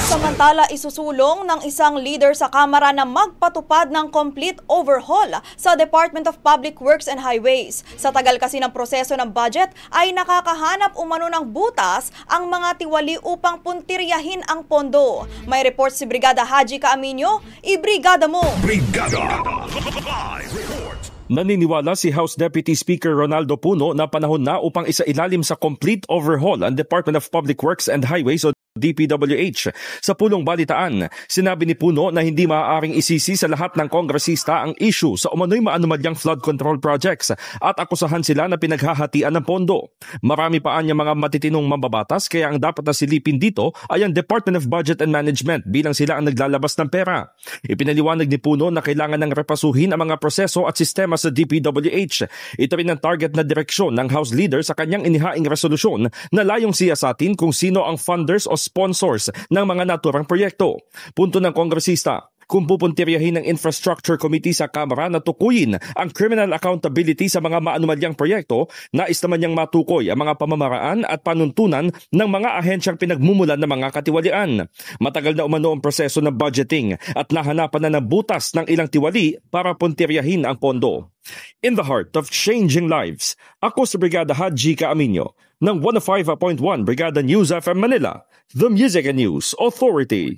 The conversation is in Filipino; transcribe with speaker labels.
Speaker 1: Samantala, isusulong ng isang leader sa Kamara na magpatupad ng complete overhaul sa Department of Public Works and Highways. Sa tagal kasi ng proseso ng budget ay nakakahanap umano ng butas ang mga tiwali upang puntiryahin ang pondo. May report si Brigada Haji Caaminio. Ibrigada mo!
Speaker 2: Brigada! Live report!
Speaker 3: Naniniwala si House Deputy Speaker Ronaldo Puno na panahon na upang isailalim sa complete overhaul ang Department of Public Works and Highways o DPWH. Sa pulong balitaan, sinabi ni Puno na hindi maaaring isisi sa lahat ng kongresista ang issue sa umano'y maanumalyang flood control projects at akusahan sila na pinaghahatian ng pondo. Marami pa niya mga matitinong mambabatas kaya ang dapat na silipin dito ay ang Department of Budget and Management bilang sila ang naglalabas ng pera. Ipinaliwanag ni Puno na kailangan ng repasuhin ang mga proseso at sistema sa DPWH. Ito rin ang target na direksyon ng House Leader sa kanyang inihaing resolusyon na layong siyasatin kung sino ang funders o sponsors ng mga naturang proyekto. Punto ng kongresista, kung pupuntiryahin ng Infrastructure Committee sa Kamara na tukuyin ang criminal accountability sa mga maanumalyang proyekto, nais naman niyang matukoy ang mga pamamaraan at panuntunan ng mga ahensyang pinagmumulan ng mga katiwalian. Matagal na umano ang proseso ng budgeting at nahanapan na ng butas ng ilang tiwali para puntiryahin ang pondo. In the heart of changing lives, ako si Brigada Haji Caaminio ng 105.1 Brigada News FM Manila, the Music and News Authority.